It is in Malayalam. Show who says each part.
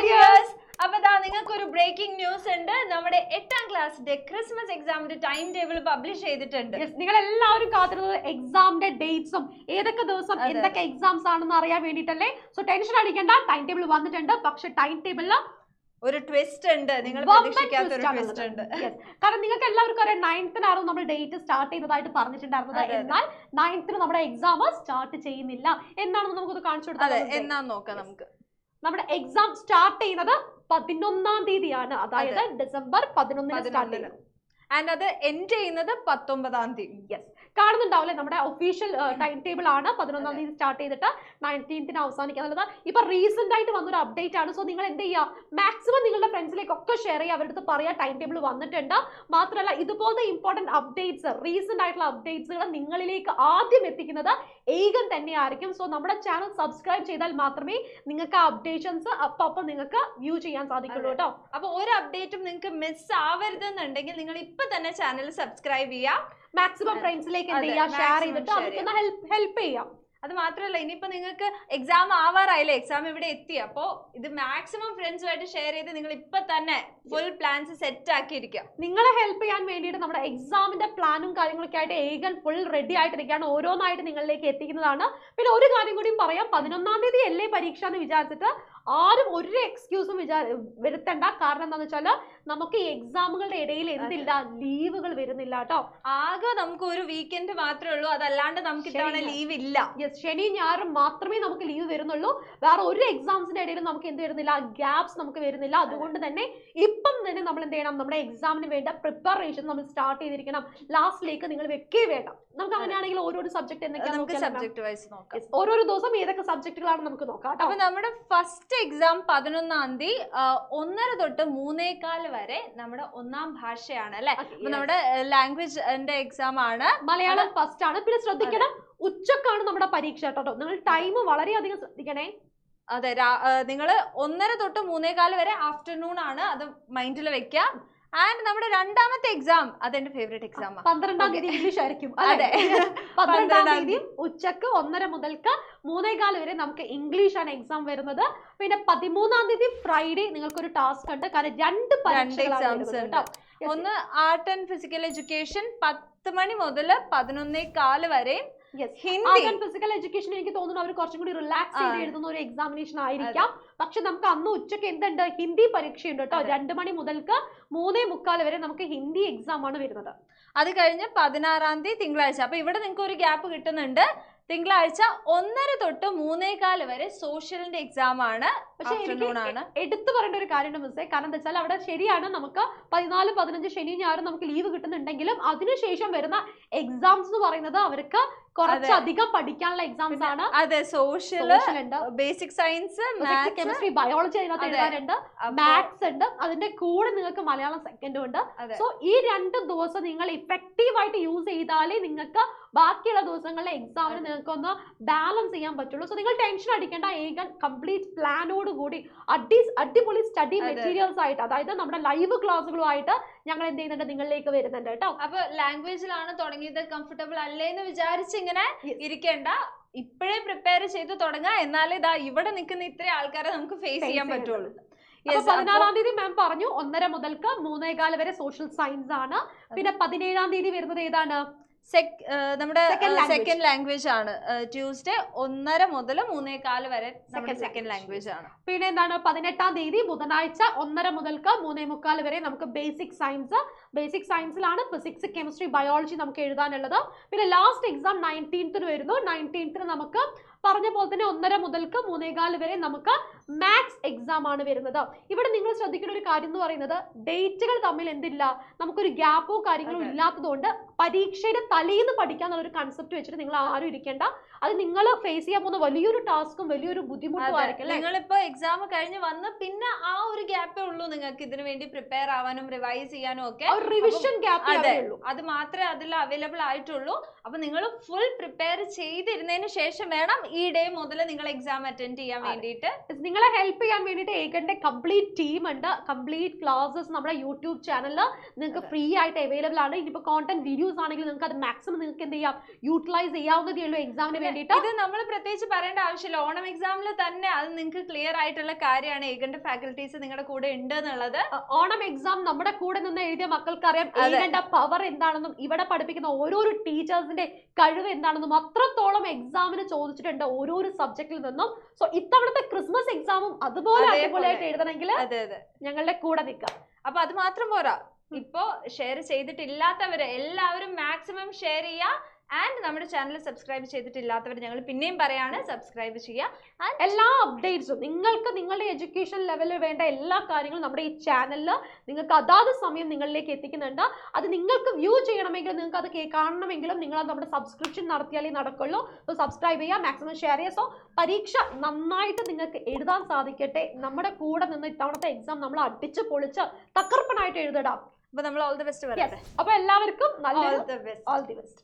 Speaker 1: dears. അപ്പോൾ നിങ്ങൾക്ക് ഒരു ബ്രേക്കിംഗ് ന്യൂസ് ഉണ്ട്. നമ്മുടെ 8ാം ക്ലാസ്സിന്റെ ക്രിസ്മസ് എക്സാമിന്റെ ടൈം ടേബിൾ പബ്ലിഷ് ചെയ്തിട്ടുണ്ട്.
Speaker 2: നിങ്ങൾ എല്ലാവരും കാത്തിരുന്നത് എക്സാമിന്റെ ഡേറ്റ്സും ഏതൊക്കെ ദിവസം എന്തൊക്കെ എക്സാംസ് ആണെന്ന് അറിയാൻ വേണ്ടിയിട്ടല്ലേ. സോ ടെൻഷൻ അടിക്കേണ്ട, ടൈം ടേബിൾ വന്നിട്ടുണ്ട്. പക്ഷെ ടൈം ടേബിളില്
Speaker 1: ഒരു ട്വിസ്റ്റ് ഉണ്ട്, നിങ്ങൾ പ്രതീക്ഷിക്കാത്ത ഒരു ട്വിസ്റ്റ് ഉണ്ട്.
Speaker 2: കാരണം നിങ്ങൾക്ക് എല്ലാവർക്കും അറിയാം 9th നമ്മൾ ഡേറ്റ് സ്റ്റാർട്ട് ചെയ്യുന്നതായിട്ട് പറഞ്ഞിട്ടുണ്ടായിരുന്നത്. എന്നാൽ 9th നമ്മുടെ എക്സാം സ്റ്റാർട്ട് ചെയ്യുന്നില്ല. എന്നാണെന്ന് നമുക്കൊന്ന് കാണിച്ചു കൊടുക്കാം.
Speaker 1: എന്നാന്ന് നോക്കാം. നമുക്ക്
Speaker 2: നമ്മുടെ എക്സാം സ്റ്റാർട്ട് ചെയ്യുന്നത് 11ാം തീയതിയാണ്. അതായത് ഡിസംബർ 11 സ്റ്റാർട്ട് ചെയ്യുന്നത്.
Speaker 1: ആൻഡ് അത് എൻഡ് ചെയ്യുന്നത് 19ാം തീയതി.
Speaker 2: യെസ്, കാണുന്നുണ്ടാവില്ലേ നമ്മുടെ ഒഫീഷ്യൽ ടൈം ടേബിൾ ആണ്. 11ാം തീയതി സ്റ്റാർട്ട് ചെയ്തിട്ട് 19th അവസാനിക്കാന്നുള്ളത് ഇപ്പൊ റീസെന്റ് ആയിട്ട് വന്നൊരു അപ്ഡേറ്റ് ആണ്. സോ നിങ്ങൾ എന്ത് ചെയ്യുക, മാക്സിമം നിങ്ങളുടെ ഫ്രണ്ട്സിലേക്ക് ഒക്കെ ഷെയർ ചെയ്യുക, അവരുടെ അടുത്ത് പറയാ ടൈം ടേബിൾ വന്നിട്ടുണ്ട്. മാത്രമല്ല ഇതുപോലത്തെ ഇമ്പോർട്ടന്റ് അപ്ഡേറ്റ്സ്, റീസെന്റ് ആയിട്ടുള്ള അപ്ഡേറ്റ്സുകൾ നിങ്ങളിലേക്ക് ആദ്യം എത്തിക്കുന്നത് ഏകൻ തന്നെയായിരിക്കും. സോ നമ്മുടെ ചാനൽ സബ്സ്ക്രൈബ് ചെയ്താൽ മാത്രമേ നിങ്ങൾക്ക് ആ അപ്ഡേഷൻസ് അപ്പം നിങ്ങൾക്ക് വ്യൂ ചെയ്യാൻ സാധിക്കുള്ളൂ കേട്ടോ.
Speaker 1: അപ്പൊ ഒരു അപ്ഡേറ്റും നിങ്ങൾക്ക് മിസ് ആവരുതെന്നുണ്ടെങ്കിൽ നിങ്ങൾ ഇപ്പൊ തന്നെ ചാനൽ സബ്സ്ക്രൈബ് ചെയ്യാം.
Speaker 2: മാക്സിമം ഫ്രണ്ട്സിലേക്ക് എന്ത് ചെയ്യാം, ഷെയർ ചെയ്തിട്ട് അവർക്കൊന്ന് ഹെൽപ്പ് ചെയ്യാം.
Speaker 1: അത് മാത്രമല്ല, ഇനിയിപ്പോ നിങ്ങൾക്ക് എക്സാം ആവാറായില്ലേ, എക്സാം ഇവിടെ എത്തി. അപ്പോ ഇത് മാക്സിമം ഫ്രണ്ട്സുമായിട്ട് ഷെയർ ചെയ്ത് നിങ്ങൾ ഇപ്പൊ തന്നെ ഫുൾ പ്ലാൻസ് സെറ്റ് ആക്കിയിരിക്കാം.
Speaker 2: നിങ്ങളെ ഹെൽപ്പ് ചെയ്യാൻ വേണ്ടിയിട്ട് നമ്മുടെ എക്സാമിന്റെ പ്ലാനും കാര്യങ്ങളൊക്കെ ആയിട്ട് ഏകൻ ഫുൾ റെഡി ആയിട്ടിരിക്കുകയാണ്. ഓരോന്നായിട്ട് നിങ്ങളിലേക്ക് എത്തിക്കുന്നതാണ്. പിന്നെ ഒരു കാര്യം കൂടിയും പറയാം, 11ാം തീയതി അല്ലേ പരീക്ഷ എന്ന് വിചാരിച്ചിട്ട് ആരും ഒരു എക്സ്ക്യൂസും വരുത്തണ്ട. കാരണം എന്താന്ന് വെച്ചാല് നമുക്ക് ഈ എക്സാമുകളുടെ ഇടയിൽ എന്തില്ല, ലീവുകൾ വരുന്നില്ല കേട്ടോ.
Speaker 1: ആകെ നമുക്ക് ഒരു വീക്കെൻഡ് മാത്രമേ ഉള്ളൂ, അതല്ലാണ്ട് നമുക്ക് ഇത്തവണ ലീവ് ഇല്ല.
Speaker 2: ശനി ഞായറും മാത്രമേ നമുക്ക് ലീവ് വരുന്നുള്ളൂ. വേറെ ഒരു എക്സാംസിന്റെ ഇടയിൽ നമുക്ക് എന്ത് വരുന്നില്ല, ഗ്യാപ്സ് നമുക്ക് വരുന്നില്ല. അതുകൊണ്ട് തന്നെ ഇപ്പം തന്നെ നമ്മൾ എന്ത് ചെയ്യണം, നമ്മുടെ എക്സാമിന് വേണ്ട പ്രിപ്പറേഷൻ നമ്മൾ സ്റ്റാർട്ട് ചെയ്തിരിക്കണം. ലാസ്റ്റിലേക്ക് നിങ്ങൾ വെക്കേ വേണ്ട. നമുക്ക് അങ്ങനെയാണെങ്കിൽ ഓരോരോ സബ്ജക്ട് എന്തൊക്കെയാണ്
Speaker 1: സബ്ജക്ട് വൈസ് നോക്കാം.
Speaker 2: ഓരോരോ ദിവസം ഏതൊക്കെ സബ്ജക്റ്റുകളാണ് നമുക്ക് നോക്കാം.
Speaker 1: അപ്പൊ നമ്മുടെ ഫസ്റ്റ് എക്സാം 11ാം തീയതി 1:30 തൊട്ട് 3:15 വരെ നമ്മുടെ 1ാം ഭാഷയാണ് അല്ലെ. നമ്മുടെ ലാംഗ്വേജ് എക്സാം ആണ്.
Speaker 2: മലയാളം ഫസ്റ്റ് ആണ്. പിന്നെ ശ്രദ്ധിക്കണം, ഉച്ചക്കാണ് നമ്മുടെ പരീക്ഷ കേട്ടോ. നിങ്ങൾ ടൈം വളരെയധികം ശ്രദ്ധിക്കണേ.
Speaker 1: അതെ, നിങ്ങൾ 1:30 തൊട്ട് 3:15 വരെ ആഫ്റ്റർനൂൺ ആണ്. അത് മൈൻഡിൽ വെക്കുക. ആൻഡ് നമ്മുടെ രണ്ടാമത്തെ എക്സാം, അതെന്റെ ഫേവറേറ്റ് എക്സാം,
Speaker 2: 12ാം തീയതി ഇംഗ്ലീഷ് ആയിരിക്കും. അതെ, 12ാം തീയതി ഉച്ചക്ക് 1:30 മുതൽക്ക് 3:15 വരെ നമുക്ക് ഇംഗ്ലീഷ് ആണ് എക്സാം വരുന്നത്. പിന്നെ 13ാം തീയതി ഫ്രൈഡേ നിങ്ങൾക്കൊരു ടാസ്ക് ഉണ്ട്. കാരണം 2
Speaker 1: എക്സാംസ് ഉണ്ട്. ഒന്ന് ആർട്ട് ആൻഡ് ഫിസിക്കൽ എഡ്യൂക്കേഷൻ 10 മണി മുതൽ 11:15 വരെ.
Speaker 2: ഫിസിക്കൽ എഡ്യൂക്കേഷൻ എനിക്ക് തോന്നുന്നു അവർ കുറച്ചും കൂടി റിലാക്സ് ചെയ്ത് എഴുതുന്ന ഒരു എക്സാമിനേഷൻ ആയിരിക്കാം. പക്ഷെ നമുക്ക് അന്ന് ഉച്ചക്ക് എന്തുണ്ട്, ഹിന്ദി പരീക്ഷയുണ്ട് കേട്ടോ. 2 മണി മുതൽക്ക് 3:15 വരെ നമുക്ക് ഹിന്ദി എക്സാം ആണ് വരുന്നത്.
Speaker 1: അത് കഴിഞ്ഞ് 16ാം തീയതി തിങ്കളാഴ്ച. അപ്പൊ ഇവിടെ നിങ്ങൾക്ക് ഒരു ഗ്യാപ്പ് കിട്ടുന്നുണ്ട്. തിങ്കളാഴ്ച 1:30 തൊട്ട് 3:15 വരെ സോഷ്യലിന്റെ എക്സാം ആണ്.
Speaker 2: പക്ഷെ എടുത്തു പറയേണ്ട ഒരു കാര്യമുണ്ട് മിസ്സേ. കാരണം എന്താ വെച്ചാൽ അവിടെ ശരിയാണ്, നമുക്ക് 14, 15 ശനി ഞായറും നമുക്ക് ലീവ് കിട്ടുന്നുണ്ടെങ്കിലും അതിനുശേഷം വരുന്ന എക്സാംസ് എന്ന് പറയുന്നത് അവർക്ക് കുറച്ചധികം പഠിക്കാനുള്ള എക്സാംസ് ആണ്.
Speaker 1: അതെ, സോഷ്യൽ ഉണ്ട്, ബേസിക് സയൻസ്,
Speaker 2: കെമിസ്ട്രി, ബയോളജി അതിനകത്ത് എഴുതാനുണ്ട്, മാത്സ് ഉണ്ട്. അതിന്റെ കൂടെ നിങ്ങൾക്ക് മലയാളം സെക്കൻഡും ഉണ്ട്. സോ ഈ 2 ദിവസം നിങ്ങൾ ഇഫക്റ്റീവ് ആയിട്ട് യൂസ് ചെയ്താലേ നിങ്ങൾക്ക് ബാക്കിയുള്ള ദിവസങ്ങളിലെ എക്സാമിന് നിങ്ങൾക്ക് ഒന്ന് ബാലൻസ് ചെയ്യാൻ പറ്റുള്ളൂ. സോ നിങ്ങൾ ടെൻഷൻ അടിക്കേണ്ട. ഏകൻ കംപ്ലീറ്റ് പ്ലാനോട് കൂടി അടിപൊളി സ്റ്റഡി മെറ്റീരിയൽസ് ആയിട്ട്, അതായത് നമ്മുടെ ലൈവ് ക്ലാസ്സുകളുമായിട്ട് ഞങ്ങൾ എന്ത് ചെയ്യുന്നുണ്ട്, നിങ്ങളിലേക്ക് വരുന്നുണ്ട് കേട്ടോ.
Speaker 1: അപ്പൊ ലാംഗ്വേജിലാണ് തുടങ്ങിയത്, കംഫർട്ടബിൾ അല്ലേന്ന് വിചാരിച്ച് ഇങ്ങനെ ഇരിക്കേണ്ട. ഇപ്പോഴേ പ്രിപ്പയർ ചെയ്ത് തുടങ്ങുക. എന്നാലേ ഇതാ ഇവിടെ നിൽക്കുന്ന ഇത്രയും ആൾക്കാരെ നമുക്ക് ഫേസ് ചെയ്യാൻ പറ്റുള്ളൂ.
Speaker 2: 16ാം തീയതി മാം പറഞ്ഞു 1:30 മുതൽക്ക് 3:15 വരെ സോഷ്യൽ സയൻസ് ആണ്. പിന്നെ 17ാം തീയതി വരുന്നത് ഏതാണ്,
Speaker 1: നമ്മുടെ സെക്കൻഡ് ലാംഗ്വേജ് ആണ്. ട്യൂസ്ഡേ 1:30 മുതൽ 3:15 വരെ സെക്കൻഡ് ലാംഗ്വേജ് ആണ്.
Speaker 2: പിന്നെ എന്താണ് 18ാം തീയതി ബുധനാഴ്ച 1:30 മുതൽക്ക് 3:15 വരെ നമുക്ക് ബേസിക് സയൻസ്. ബേസിക് സയൻസിലാണ് ഫിസിക്സ്, കെമിസ്ട്രി, ബയോളജി നമുക്ക് എഴുതാനുള്ളത്. പിന്നെ ലാസ്റ്റ് എക്സാം 19th വരുന്നു. 19th നമുക്ക് പറഞ്ഞ പോലെ തന്നെ 1:30 മുതൽക്ക് 3:15 വരെ നമുക്ക് മാത്സ് എക്സാം ആണ് വരുന്നത്. ഇവിടെ നിങ്ങൾ ശ്രദ്ധിക്കുന്ന ഒരു കാര്യം എന്ന് പറയുന്നത് ഡേറ്റുകൾ തമ്മിൽ എന്തില്ല, നമുക്കൊരു ഗ്യാപ്പോ കാര്യങ്ങളോ ഇല്ലാത്തതുകൊണ്ട് പരീക്ഷയുടെ തലേന്ന് പഠിക്കാന്നുള്ള ഒരു കൺസെപ്റ്റ് വെച്ചിട്ട് നിങ്ങൾ ആരും ഇരിക്കേണ്ട. അത് നിങ്ങൾ ഫേസ് ചെയ്യാൻ പോകുന്ന വലിയൊരു ടാസ്കും വലിയൊരു ബുദ്ധിമുട്ടും ആയിരിക്കും.
Speaker 1: നിങ്ങളിപ്പോ എക്സാം കഴിഞ്ഞ് വന്ന് പിന്നെ ആ ഒരു ഗ്യാപ്പേ ഉള്ളൂ നിങ്ങൾക്ക് ഇതിനു വേണ്ടി പ്രിപ്പയർ ആവാനും റിവൈസ് ചെയ്യാനും ഒക്കെ.
Speaker 2: റിവിഷൻ ഗ്യാപ്പ്
Speaker 1: അത് മാത്രമേ അതിൽ അവൈലബിൾ ആയിട്ടുള്ളൂ. അപ്പൊ നിങ്ങൾ ഫുൾ പ്രിപ്പയർ ചെയ്തിരുന്നതിന് ശേഷം വേണം ഈ ഡേ മുതൽ നിങ്ങൾ എക്സാം അറ്റൻഡ് ചെയ്യാൻ വേണ്ടിയിട്ട്.
Speaker 2: നിങ്ങളെ ഹെൽപ്പ് ചെയ്യാൻ വേണ്ടിയിട്ട് ഏകന്റെ കംപ്ലീറ്റ് ടീം ഉണ്ട്. കംപ്ലീറ്റ് ക്ലാസ്സസ് നമ്മുടെ യൂട്യൂബ് ചാനലിൽ നിങ്ങൾക്ക് ഫ്രീ ആയിട്ട് അവൈലബിൾ ആണ്. ഇനിയിപ്പോൾ കോണ്ടന്റ് വീഡിയോസ് ആണെങ്കിൽ നിങ്ങൾക്ക് അത് മാക്സിമം നിങ്ങൾക്ക് എന്ത് ചെയ്യാം, യൂട്ടിലൈസ് ചെയ്യാവുന്നതേ ഉള്ളൂ എക്സാമിന് വേണ്ടിയിട്ട്.
Speaker 1: ഇത് നമ്മൾ പ്രത്യേകിച്ച് പറയേണ്ട ആവശ്യമില്ല. ഓണം എക്സാമിൽ തന്നെ അത് നിങ്ങൾക്ക് ക്ലിയർ ആയിട്ടുള്ള കാര്യമാണ്. ഏകന്റെ ഫാക്കൽറ്റീസ് നിങ്ങളുടെ കൂടെ ഉണ്ട് എന്നുള്ളത്.
Speaker 2: ഓണം എക്സാം നമ്മുടെ കൂടെ നിന്ന് എഴുതിയ മക്കൾക്ക് അറിയാം ഏകന്റെ പവർ എന്താണെന്നും ഇവിടെ പഠിപ്പിക്കുന്ന ഓരോരോ ടീച്ചേഴ്സിന്റെ കഴിവ് എന്താണെന്നും അത്രത്തോളം എക്സാമിന് ചോദിച്ചിട്ടുണ്ട് ഓരോരോ സബ്ജക്റ്റിൽ നിന്നും. സോ ഇത്തവണത്തെ ക്രിസ്മസ് എക്സാമും അതുപോലെ അടിപൊളിയായിട്ട് എഴുതണമെങ്കിൽ ഞങ്ങളുടെ കൂടെ നിൽക്കാം.
Speaker 1: അപ്പൊ അത് മാത്രം പോരാ, ഇപ്പോ ഷെയർ ചെയ്തിട്ടില്ലാത്തവര് എല്ലാവരും മാക്സിമം ഷെയർ ചെയ്യുക. ആൻഡ് നമ്മുടെ ചാനൽ സബ്സ്ക്രൈബ് ചെയ്തിട്ടില്ലാത്തവർ ഞങ്ങൾ പിന്നെയും പറയാണ്, സബ്സ്ക്രൈബ് ചെയ്യുക.
Speaker 2: എല്ലാ അപ്ഡേറ്റ്സും നിങ്ങൾക്ക് നിങ്ങളുടെ എഡ്യൂക്കേഷൻ ലെവലിൽ വേണ്ട എല്ലാ കാര്യങ്ങളും നമ്മുടെ ഈ ചാനലിൽ നിങ്ങൾക്ക് അതാത് സമയം നിങ്ങളിലേക്ക് എത്തിക്കുന്നുണ്ട്. അത് നിങ്ങൾക്ക് വ്യൂ ചെയ്യണമെങ്കിലും നിങ്ങൾക്ക് അത് കാണണമെങ്കിലും നിങ്ങൾ നമ്മുടെ സബ്സ്ക്രിപ്ഷൻ നടത്തിയാലേ നടക്കുള്ളൂ. സോ സബ്സ്ക്രൈബ് ചെയ്യുക, മാക്സിമം ഷെയർ ചെയ്യുക. സോ പരീക്ഷ നന്നായിട്ട് നിങ്ങൾക്ക് എഴുതാൻ സാധിക്കട്ടെ. നമ്മുടെ കൂടെ നിന്ന് ഇത്തവണത്തെ എക്സാം നമ്മൾ അടിച്ച് പൊളിച്ച് തകർപ്പനായിട്ട് എഴുതിടാം.
Speaker 1: അപ്പൊ നമ്മൾ ഓൾ ദി ബെസ്റ്റ് പറയാം.
Speaker 2: അപ്പൊ എല്ലാവർക്കും
Speaker 1: ഓൾ ദി ബെസ്റ്റ്.